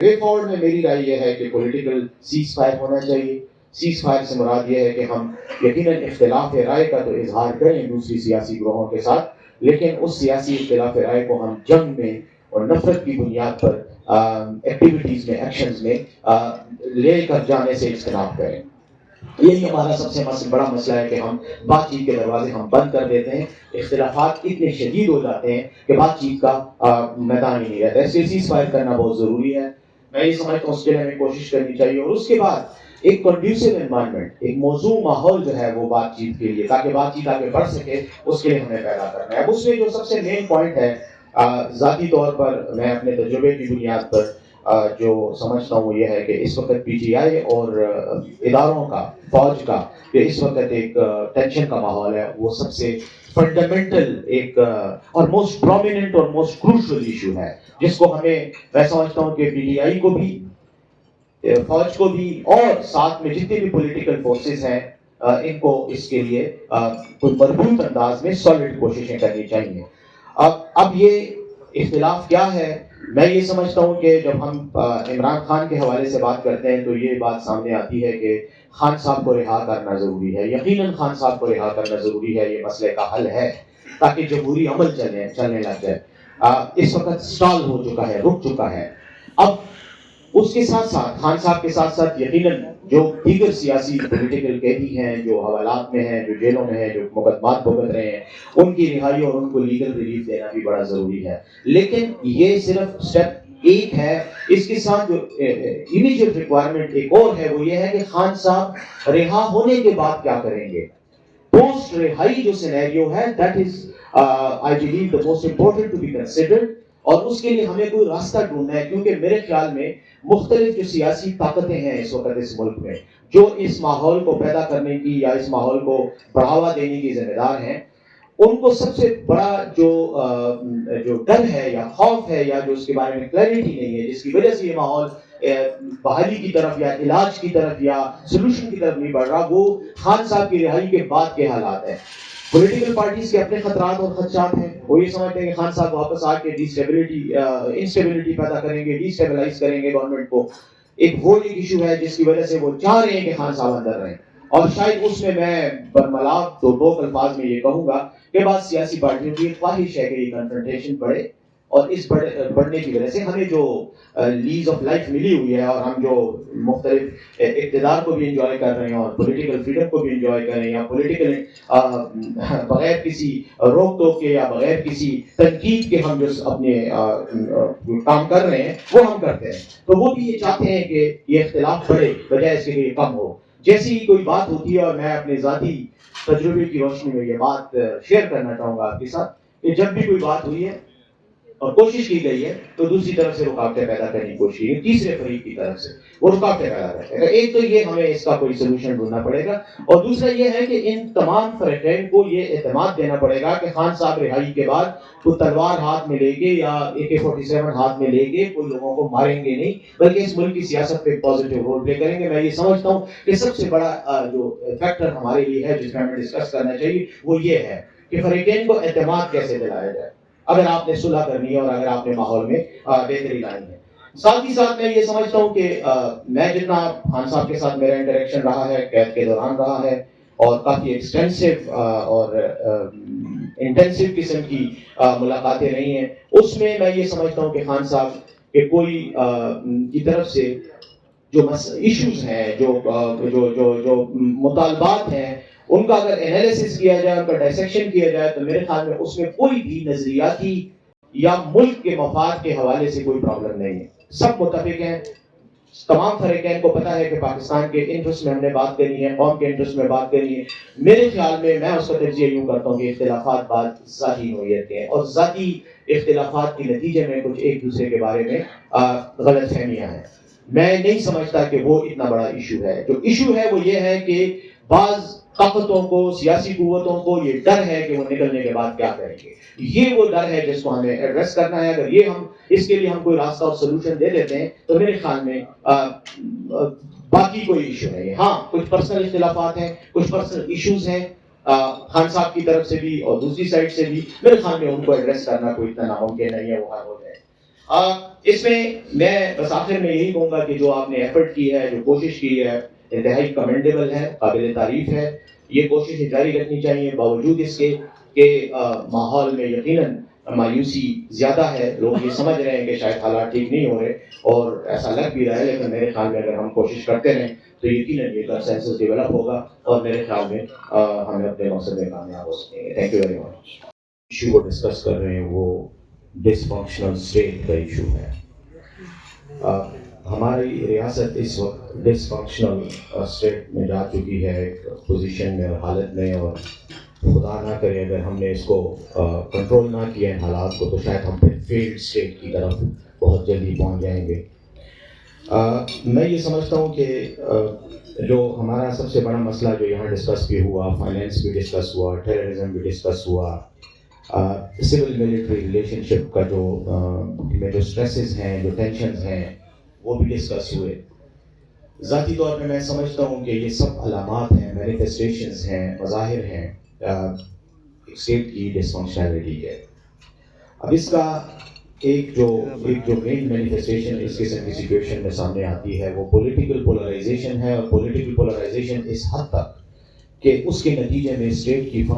Way forward میں میری رائے یہ ہے کہ پولیٹیکل سیز فائر ہونا چاہیے. سیز فائر سے مراد یہ ہے کہ ہم یقیناً اختلاف رائے کا تو اظہار کریں دوسری سیاسی گروہوں کے ساتھ، لیکن اس سیاسی اختلاف رائے کو ہم جنگ میں اور نفرت کی بنیاد پر ایکٹیویٹیز میں، ایکشنز میں لے کر جانے سے اجتناب کریں. یہی ہمارا سب سے بڑا مسئلہ ہے کہ ہم بات چیت کے دروازے ہم بند کر دیتے ہیں، اختلافات اتنے شدید ہو جاتے ہیں کہ بات چیت کا میدان ہی نہیں رہتا. اس لیے سیز فائر کرنا بہت ضروری ہے. میں یہ سمجھتا ہوں اس کے لیے ہمیں کوشش کرنی چاہیے، اور اس کے بعد ایک کنڈیوسو انوائرمنٹ، ایک موزوں ماحول جو ہے وہ بات چیت کے لیے، تاکہ بات چیت آگے بڑھ سکے، اس کے لیے ہمیں پیدا کرنا ہے. اب اس میں جو سب سے مین پوائنٹ ہے، ذاتی طور پر میں اپنے تجربے کی بنیاد پر جو سمجھتا ہوں وہ یہ ہے کہ اس وقت پی ٹی آئی اور اداروں کا، فوج کا، کہ اس وقت ایک ٹینشن کا ماحول ہے، وہ سب سے فنڈامنٹل ایک اور موسٹ پرومیننٹ اور موسٹ کروشل ایشو ہے، جس کو ہمیں، میں سمجھتا ہوں کہ پی ٹی آئی کو بھی، فوج کو بھی، اور ساتھ میں جتنے بھی پولیٹیکل فورسز ہیں، ان کو اس کے لیے کوئی مربوط انداز میں سالڈ کوششیں کرنی چاہیے. اب یہ اختلاف کیا ہے؟ میں یہ سمجھتا ہوں کہ جب ہم عمران خان کے حوالے سے بات کرتے ہیں تو یہ بات سامنے آتی ہے کہ خان صاحب کو رہا کرنا ضروری ہے. یقیناً خان صاحب کو رہا کرنا ضروری ہے، یہ مسئلے کا حل ہے تاکہ جمہوری عمل چلنے لگ جائے. اس وقت سٹال ہو چکا ہے، رک چکا ہے. اب اس کے ساتھ ساتھ، خان صاحب کے ساتھ ساتھ یقیناً جو دیگر سیاسی پولیٹیکل قیدی ہیں، جو حوالات میں ہیں، جو جیلوں میں ہیں، جو مقدمات بھگت رہے ہیں، ان کی رہائی اور ان کو لیگل ریلیف دینا بھی بڑا ضروری ہے. لیکن یہ صرف اسٹیپ ایک ہے. اس کے ساتھ جو امیجیٹ ریکوائرمنٹ ایک اور ہے، وہ یہ ہے کہ خان صاحب رہا ہونے کے بعد کیا کریں گے. پوسٹ رہائی جو سینیریو ہے، that is I believe the most important to be considered, اور اس کے لیے ہمیں کوئی راستہ ڈھونڈنا ہے. کیونکہ میرے خیال میں مختلف جو سیاسی طاقتیں ہیں اس وقت اس ملک میں، جو اس ماحول کو پیدا کرنے کی یا اس ماحول کو بڑھاوا دینے کی ذمہ دار ہیں، ان کو سب سے بڑا جو ڈر ہے یا خوف ہے، یا جو اس کے بارے میں کلیئرٹی نہیں ہے، جس کی وجہ سے یہ ماحول بحالی کی طرف یا علاج کی طرف یا سلوشن کی طرف نہیں بڑھ رہا، وہ خان صاحب کی رہائی کے بعد کے حالات ہیں. پولیٹیکل پارٹیز کے اپنے خطرات اور خدشات ہیں. وہ یہ سمجھتے ہیں کہ خان صاحب واپس آ کے انسٹیبلٹی پیدا کریں گے، ڈیسٹیبلائز کریں گے گورنمنٹ کو. ایک وہ ایک ایشو ہے جس کی وجہ سے وہ چاہ رہے ہیں کہ خان صاحب اندر رہیں. اور شاید اس میں برملاب دو الفاظ میں یہ کہوں گا کہ بعض سیاسی پارٹیوں کی خواہش ہے کہ یہ کنفرنٹیشن بڑھے، اور اس بڑھنے کی وجہ سے ہمیں جو لیز آف لائف ملی ہوئی ہے، اور ہم جو مختلف اقتدار کو بھی انجوائے کر رہے ہیں اور پولیٹیکل فریڈم کو بھی انجوائے کر رہے ہیں، یا پولیٹیکل بغیر کسی روک ٹوک کے یا بغیر کسی تنقید کے ہم جو اپنے کام کر رہے ہیں وہ ہم کرتے ہیں، تو وہ بھی یہ چاہتے ہیں کہ یہ اختلاف بڑھے بجائے اس کے کہ یہ کم ہو. جیسی ہی کوئی بات ہوتی ہے، اور میں اپنے ذاتی تجربے کی روشنی میں یہ بات شیئر کرنا چاہوں گا آپ کے ساتھ، کہ جب بھی کوئی بات ہوئی ہے اور کوشش کی گئی ہے تو دوسری طرف سے رکاوٹیں پیدا کرنے کی کوشش کی، تیسرے فریق کی طرف سے وہ رکاوٹیں پیدا کرتے ہیں. ایک تو یہ ہمیں اس کا کوئی سلوشن ڈھونڈنا پڑے گا، اور دوسرا یہ ہے کہ ان تمام فریقین کو یہ اعتماد دینا پڑے گا کہ خان صاحب رہائی کے بعد کوئی تلوار ہاتھ میں لے کے یا AK-47 ہاتھ میں لے کے کوئی لوگوں کو ماریں گے نہیں، بلکہ اس ملک کی سیاست پہ پازیٹیو رول پلے کریں گے. میں یہ سمجھتا ہوں کہ سب سے بڑا جو فیکٹر ہمارے لیے ہے جس میں ہمیں ڈسکس کرنا چاہیے وہ یہ ہے کہ فریقین کو اعتماد کیسے دلایا جائے اگر آپ نے صلح کرنی ہے اور اگر آپ نے ماحول میں بہتری لانی ہے. ساتھ ہی ساتھ میں یہ سمجھتا ہوں کہ میں جتنا خان صاحب کے ساتھ میرا انٹریکشن رہا ہے قید کے دوران رہا ہے، اور کافی ایکسٹینسو اور انٹینسو قسم کی ملاقاتیں رہی ہیں، اس میں یہ سمجھتا ہوں کہ خان صاحب کے کوئی کی طرف سے جو ایشوز ہیں، جو مطالبات ہیں، ان کا اگر انالیسس کیا جائے، ان کا ڈائسیکشن کیا جائے، تو میرے خیال میں اس میں کوئی بھی نظریاتی یا ملک کے مفاد کے حوالے سے کوئی پرابلم نہیں ہے. سب متفق ہیں، تمام فریقین کو پتا ہے کہ پاکستان کے انٹرسٹ میں ہم نے بات کرنی ہے، قوم کے انٹرسٹ میں بات کرنی ہے. میرے خیال میں اس کا تجزیہ یوں کرتا ہوں کہ اختلافات بات ذاتی نوعیت کے ہیں، اور ذاتی اختلافات کے نتیجے میں کچھ ایک دوسرے کے بارے میں غلط فہمیاں ہیں. میں نہیں سمجھتا کہ وہ اتنا بڑا ایشو ہے. جو ایشو ہے وہ یہ ہے کہ بعض طاقتوں کو، سیاسی قوتوں کو یہ ڈر ہے کہ وہ نکلنے کے بعد کیا کریں گے. یہ وہ ڈر ہے جس کو ہمیں ایڈریس کرنا ہے. اگر اس کے لیے ہم کوئی راستہ اور سولوشن دے دیتے ہیں تو میرے خیال میں باقی کوئی ایشو نہیں ہے. ہاں کچھ پرسنل اختلافات ہیں، کچھ پرسنل ایشوز ہیں خان صاحب کی طرف سے بھی اور دوسری سائڈ سے بھی، میرے خیال میں ان کو ایڈریس کرنا کوئی اتنا ناممکن نہیں ہے، وہ حل ہو جائے. اس میں میں بس آخر میں یہی کہوں گا کہ جو آپ نے ایفرٹ کی ہے، جو کوشش کی ہے، انتہائی کمنڈیبل ہے، قابل تعریف ہے. یہ کوششیں جاری رکھنی چاہیے باوجود اس کے کہ ماحول میں یقیناً مایوسی زیادہ ہے. لوگ یہ سمجھ رہے ہیں کہ شاید حالات ٹھیک نہیں ہو رہے اور ایسا لگ بھی رہا ہے، لیکن میرے خیال میں اگر ہم کوشش کرتے رہیں تو یقیناً یہ کنسنسس ڈیولپ ہوگا اور میرے خیال میں ہمیں اپنے مقصد میں کامیاب ہو سکیں گے. Thank you very much. Issue کو ڈسکس کر رہے ہیں وہ ڈس فنکشنل اسٹیٹ کا ایشو ہے. ہماری ریاست اس وقت ڈس فنکشنل اسٹیٹ میں جا چکی ہے، ایک پوزیشن میں اور حالت میں، اور خدا نہ کرے اگر ہم نے اس کو کنٹرول نہ کیا ان حالات کو تو شاید ہم پھر فیلڈ اسٹیٹ کی طرف بہت جلدی پہنچ جائیں گے. میں یہ سمجھتا ہوں کہ جو ہمارا سب سے بڑا مسئلہ جو یہاں ڈسکس بھی ہوا، فائنینس بھی ڈسکس ہوا، ٹیررزم بھی ڈسکس ہوا، سول ملٹری ریلیشن شپ کا جو میں جو سٹریسز ہیں، جو ٹینشنز ہیں، وہ بھی ڈسکس ہوئے. ذاتی طور پہ میں سمجھتا ہوں کہ یہ سب علامات ہیں، مینیفیسٹیشنز ہیں، مظاہر ہیں اسٹیٹ کی ڈس فنکشنلٹی کے. اب اس کا ایک جو مین مینیفیسٹیشن اس قسم کی سچویشن میں سامنے آتی ہے وہ پولیٹیکل پولرائزیشن ہے. اور پولیٹیکل پولرائزیشن اس حد تک کہ اس کے نتیجے میں اسٹیٹ کے جو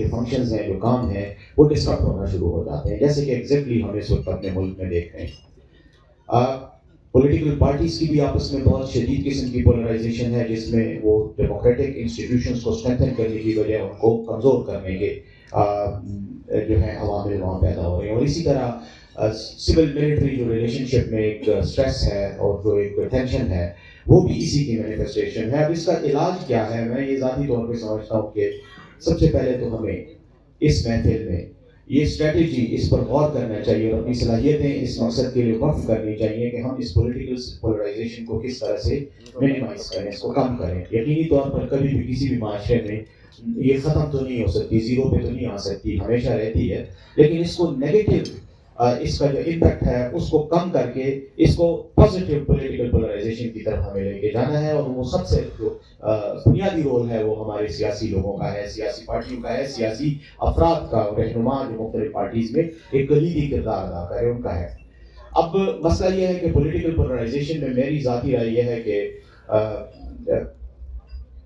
فنکشنز ہیں، جو کام ہیں، وہ ڈسٹرب ہونا شروع ہو جاتے ہیں، جیسے کہ ایگزیکٹلی ہم اس وقت اپنے ملک میں دیکھ رہے ہیں. پولیٹیکل پارٹیز کی بھی آپس میں بہت شدید قسم کی پولرائزیشن ہے، جس میں وہ ڈیموکریٹک انسٹیٹیوشنز کو اسٹرینتھن کرنے کی بجائے ان کو کمزور کرنے کے جو ہے عوامل وہاں پیدا ہو رہے ہیں. اور اسی طرح سول ملٹری جو ریلیشن شپ میں ایک اسٹریس ہے اور جو ایک ٹینشن ہے، وہ بھی اسی کی مینیفیسٹیشن ہے. اب اس کا علاج کیا ہے؟ میں یہ ذاتی طور پہ سمجھتا ہوں کہ سب سے پہلے تو ہمیں اس محفل میں یہ اسٹریٹجی اس پر غور کرنا چاہیے اور اپنی صلاحیتیں اس مقصد کے لیے وقف کرنی چاہیے کہ ہم اس پولیٹیکل پولرائزیشن کو کس طرح سے مینیمائز کریں، اس کو کم کریں. یقینی طور پر کبھی بھی کسی بھی معاشرے میں یہ ختم تو نہیں ہو سکتی، زیرو پہ تو نہیں آ سکتی، ہمیشہ رہتی ہے، لیکن اس کو نیگیٹو اس کا جو امپیکٹ ہے اس کو کم کر کے اس کو پازیٹیو پولیٹیکل پولرائزیشن کی طرف ہمیں لے کے جانا ہے. اور وہ سب سے جو بنیادی رول ہے وہ ہمارے سیاسی لوگوں کا ہے، سیاسی پارٹیوں کا ہے، سیاسی افراد کا، رہنما جو مختلف پارٹیز میں ایک کلیدی کردار ادا کرے ان کا ہے. اب مسئلہ یہ ہے کہ پولیٹیکل پولرائزیشن میں میری ذاتی رائے یہ ہے کہ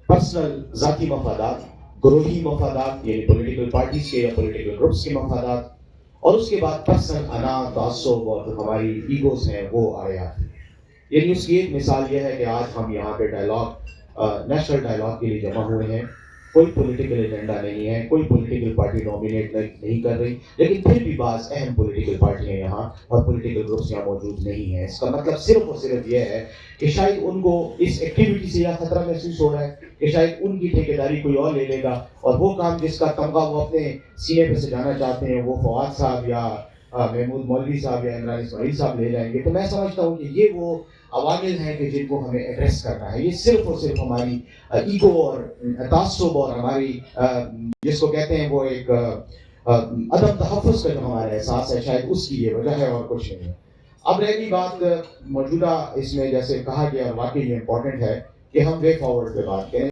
پرسنل ذاتی مفادات، گروہی مفادات یعنی پولیٹیکل پارٹیز کے یا پولیٹیکل گروپس کے مفادات، اور اس کے بعد پرسنل انا، تعصب اور ہماری ایگوز ہیں وہ آڑے آتے ہیں. یعنی اس کی ایک مثال یہ ہے کہ آج ہم یہاں پہ نیشنل ڈائلاگ کے لیے جمع ہوئے ہیں. کوئی پولیٹیکل ایجنڈا نہیں ہے، کوئی پولیٹیکل پارٹی ڈومینیٹ نہیں کر رہی، لیکن پھر بھی بعض اہم پولیٹیکل پارٹیاں یہاں اور پولیٹیکل گروپس یہاں موجود نہیں ہیں. اس کا مطلب صرف اور صرف یہ ہے کہ شاید ان کو اس ایکٹیویٹی سے یا خطرہ محسوس ہو رہا ہے کہ شاید ان کی ٹھیکیداری کوئی اور لے لے گا، اور وہ کام جس کا تمغہ وہ اپنے سینے پہ سجانا چاہتے ہیں وہ فواد صاحب یا محمود مولوی صاحب یا عمران اسماعیل صاحب لے جائیں گے. تو میں سمجھتا ہوں کہ یہ وہ عوامل ہیں کہ جن کو ہمیں ایڈریس کرنا ہے. یہ صرف اور صرف ہماری ایگو اور تعصب اور ہماری جس کو کہتے ہیں وہ ایک عدم تحفظ کا جو ہمارا احساس ہے، شاید اس کی یہ وجہ ہے اور کچھ نہیں ہے. اب رہ گئی بات موجودہ اس میں جیسے کہا گیا، واقعی یہ امپورٹنٹ ہے کہ ہم وے فارورڈ پہ بات کریں.